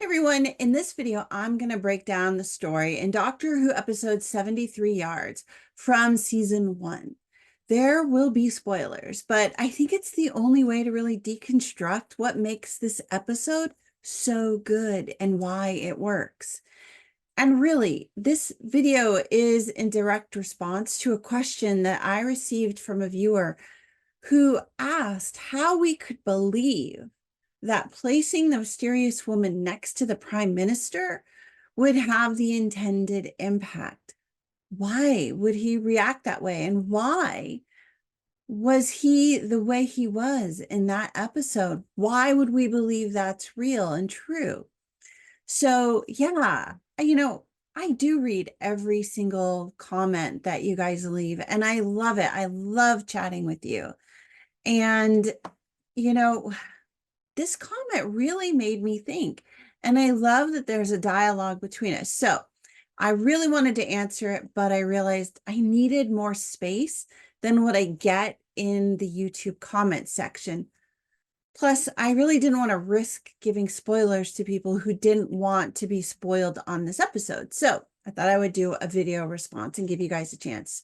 Everyone, in this video, I'm going to break down the story in Doctor Who episode 73 Yards from season 1. There will be spoilers, but I think it's the only way to really deconstruct what makes this episode so good and why it works. And really, this video is in direct response to a question that I received from a viewer who asked how we could believe that placing the mysterious woman next to the prime minister would have the intended impact. Why would he react that way? And why was he the way he was in that episode? Why would we believe that's real and true? So, yeah, I do read every single comment that you guys leave, and I love it. I love chatting with you. And, you know, this comment really made me think, and I love that there's a dialogue between us. So I really wanted to answer it, but I realized I needed more space than what I get in the YouTube comment section. Plus, I really didn't want to risk giving spoilers to people who didn't want to be spoiled on this episode. So I thought I would do a video response and give you guys a chance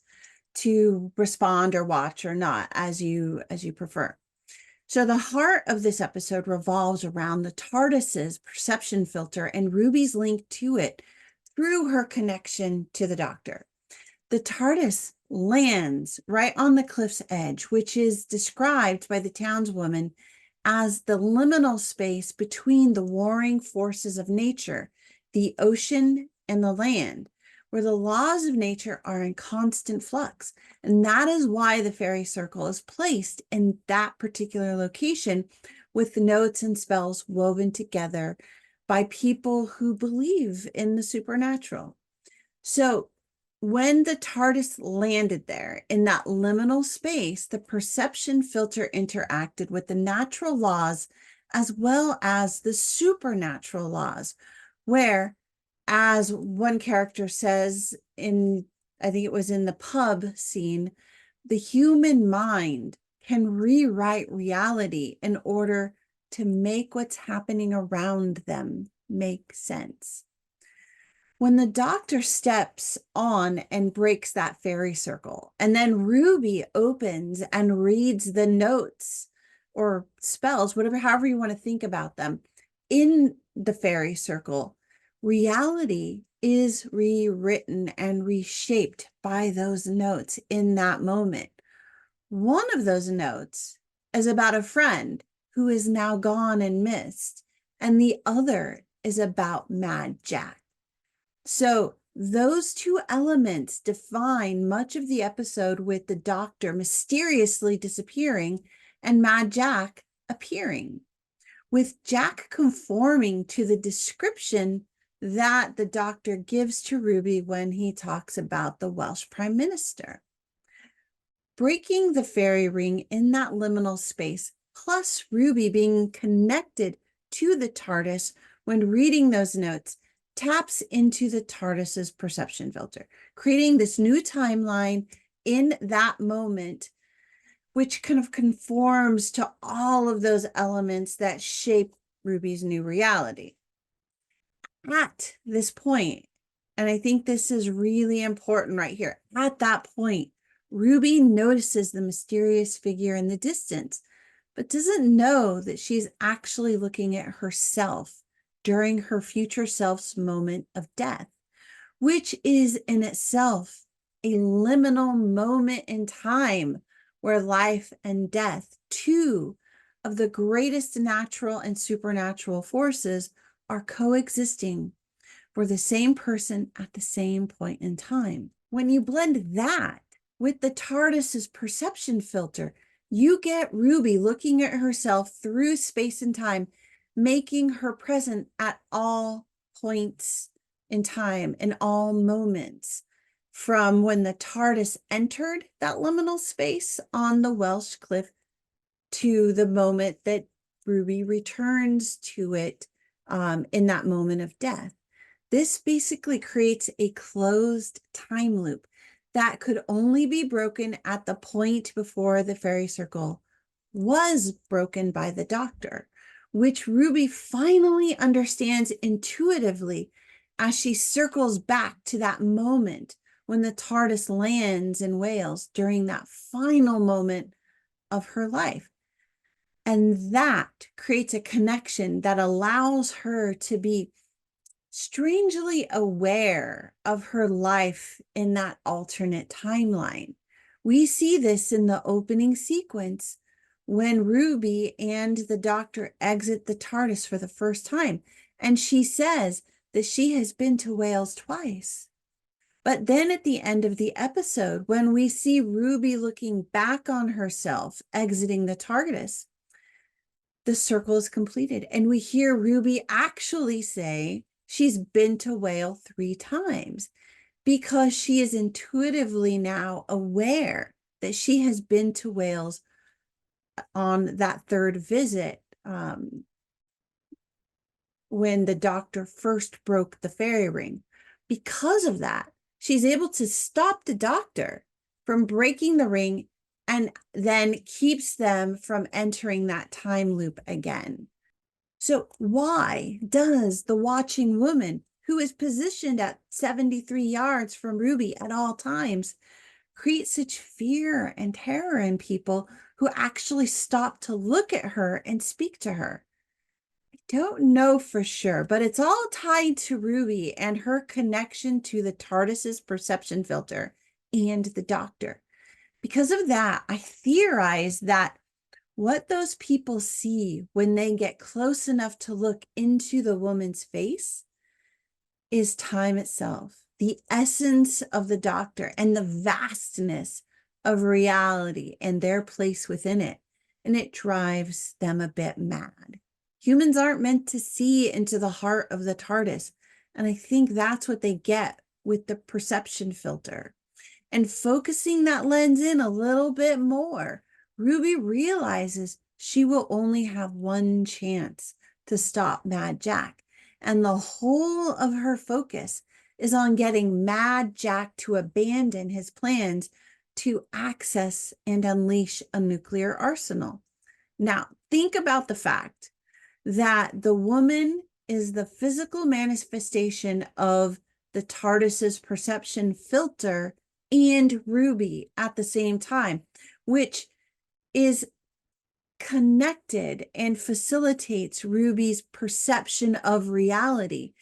to respond or watch or not, as you prefer. So the heart of this episode revolves around the TARDIS's perception filter and Ruby's link to it through her connection to the Doctor. The TARDIS lands right on the cliff's edge, which is described by the townswoman as the liminal space between the warring forces of nature, the ocean and the land, where the laws of nature are in constant flux. And that is why the fairy circle is placed in that particular location, with the notes and spells woven together by people who believe in the supernatural. So when the TARDIS landed there in that liminal space, the perception filter interacted with the natural laws as well as the supernatural laws, where, as one character says in, I think it was in the pub scene, the human mind can rewrite reality in order to make what's happening around them make sense. When the Doctor steps on and breaks that fairy circle, and then Ruby opens and reads the notes or spells, however you want to think about them, in the fairy circle, reality is rewritten and reshaped by those notes in that moment. One of those notes is about a friend who is now gone and missed, and the other is about Mad Jack. So those two elements define much of the episode, with the Doctor mysteriously disappearing and Mad Jack appearing, with Jack conforming to the description that the Doctor gives to Ruby when he talks about the Welsh Prime Minister. Breaking the fairy ring in that liminal space, plus Ruby being connected to the TARDIS when reading those notes, taps into the TARDIS's perception filter, creating this new timeline in that moment, which kind of conforms to all of those elements that shape Ruby's new reality. At this point, and I think this is really important right here, at that point, Ruby notices the mysterious figure in the distance, but doesn't know that she's actually looking at herself during her future self's moment of death, which is in itself a liminal moment in time where life and death, two of the greatest natural and supernatural forces, are coexisting for the same person at the same point in time. When you blend that with the TARDIS's perception filter, you get Ruby looking at herself through space and time, making her present at all points in time, in all moments, from when the TARDIS entered that liminal space on the Welsh cliff to the moment that Ruby returns to it in that moment of death. This basically creates a closed time loop that could only be broken at the point before the fairy circle was broken by the Doctor, which Ruby finally understands intuitively as she circles back to that moment when the TARDIS lands in Wales during that final moment of her life. And that creates a connection that allows her to be strangely aware of her life in that alternate timeline. We see this in the opening sequence when Ruby and the Doctor exit the TARDIS for the first time, and she says that she has been to Wales twice. But then at the end of the episode, when we see Ruby looking back on herself exiting the TARDIS, the circle is completed, and we hear Ruby actually say she's been to Wales 3 times because she is intuitively now aware that she has been to Wales on that third visit, when the Doctor first broke the fairy ring. Because of that, she's able to stop the Doctor from breaking the ring and then keeps them from entering that time loop again. So why does the watching woman, who is positioned at 73 yards from Ruby at all times, create such fear and terror in people who actually stop to look at her and speak to her? I don't know for sure, but it's all tied to Ruby and her connection to the TARDIS's perception filter and the Doctor. Because of that, I theorize that what those people see when they get close enough to look into the woman's face is time itself, the essence of the Doctor and the vastness of reality and their place within it. And it drives them a bit mad. Humans aren't meant to see into the heart of the TARDIS. And I think that's what they get with the perception filter. And focusing that lens in a little bit more, Ruby realizes she will only have one chance to stop Mad Jack. And the whole of her focus is on getting Mad Jack to abandon his plans to access and unleash a nuclear arsenal. Now, think about the fact that the woman is the physical manifestation of the TARDIS's perception filter and Ruby at the same time, which is connected and facilitates Ruby's perception of reality.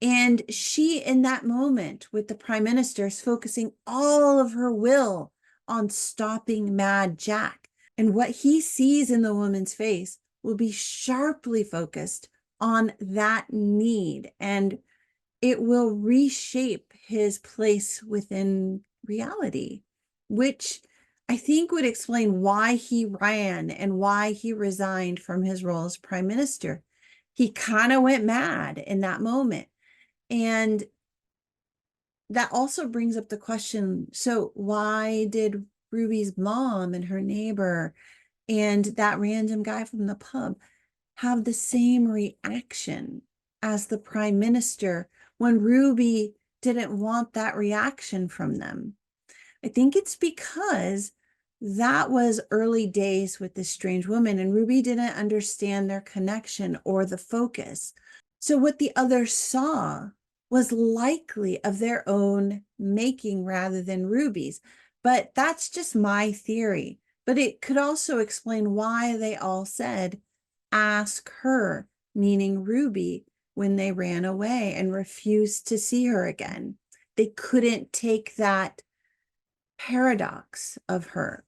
And she, in that moment with the Prime Minister, is focusing all of her will on stopping Mad Jack. And what he sees in the woman's face will be sharply focused on that need, and it will reshape his place within reality, which I think would explain why he ran and why he resigned from his role as Prime Minister. He kind of went mad in that moment. And that also brings up the question, so why did Ruby's mom and her neighbor and that random guy from the pub have the same reaction as the Prime Minister when Ruby didn't want that reaction from them? I think it's because that was early days with this strange woman, and Ruby didn't understand their connection or the focus. So what the others saw was likely of their own making rather than Ruby's. But that's just my theory. But it could also explain why they all said, ask her, meaning Ruby, when they ran away and refused to see her again. They couldn't take that paradox of her.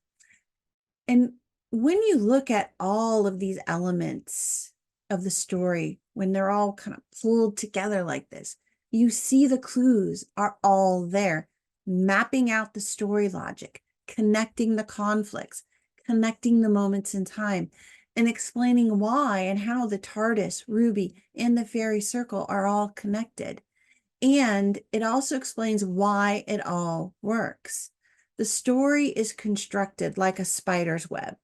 And when you look at all of these elements of the story, when they're all kind of pulled together like this, you see the clues are all there, mapping out the story logic, connecting the conflicts, connecting the moments in time, and explaining why and how the TARDIS, Ruby, and the fairy circle are all connected. And it also explains why it all works. The story is constructed like a spider's web,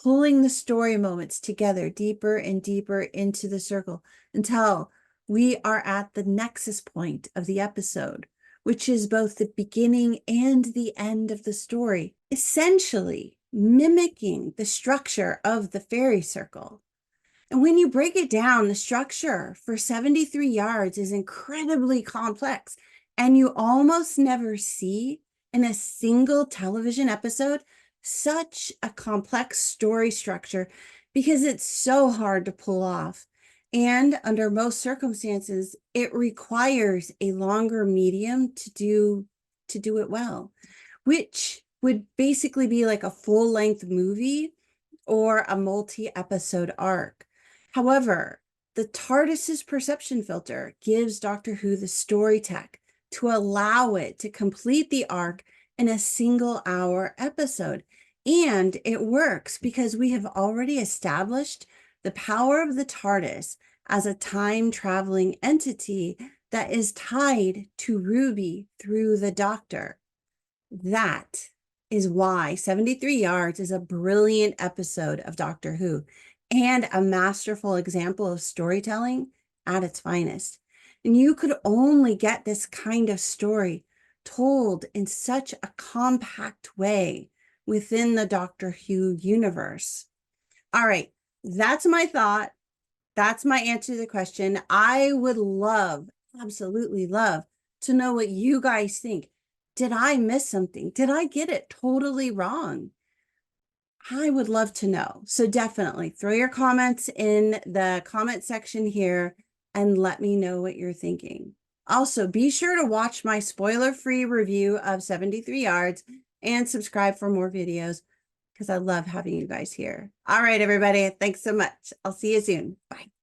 pulling the story moments together deeper and deeper into the circle until we are at the nexus point of the episode, which is both the beginning and the end of the story, essentially mimicking the structure of the fairy circle. And when you break it down, the structure for 73 yards is incredibly complex, and you almost never see in a single television episode such a complex story structure because it's so hard to pull off. And under most circumstances, it requires a longer medium to do it well, which would basically be like a full-length movie or a multi-episode arc. However, the TARDIS's perception filter gives Doctor Who the story tech to allow it to complete the arc in a single-hour episode. And it works because we have already established the power of the TARDIS as a time-traveling entity that is tied to Ruby through the Doctor. That is why 73 Yards is a brilliant episode of Doctor Who and a masterful example of storytelling at its finest. And you could only get this kind of story told in such a compact way within the Doctor Who universe. All right, that's my thought. That's my answer to the question. I would love, absolutely love, to know what you guys think. Did I miss something? Did I get it totally wrong? I would love to know. So definitely throw your comments in the comment section here and let me know what you're thinking. Also, be sure to watch my spoiler-free review of 73 Yards and subscribe for more videos because I love having you guys here. All right, everybody. Thanks so much. I'll see you soon. Bye.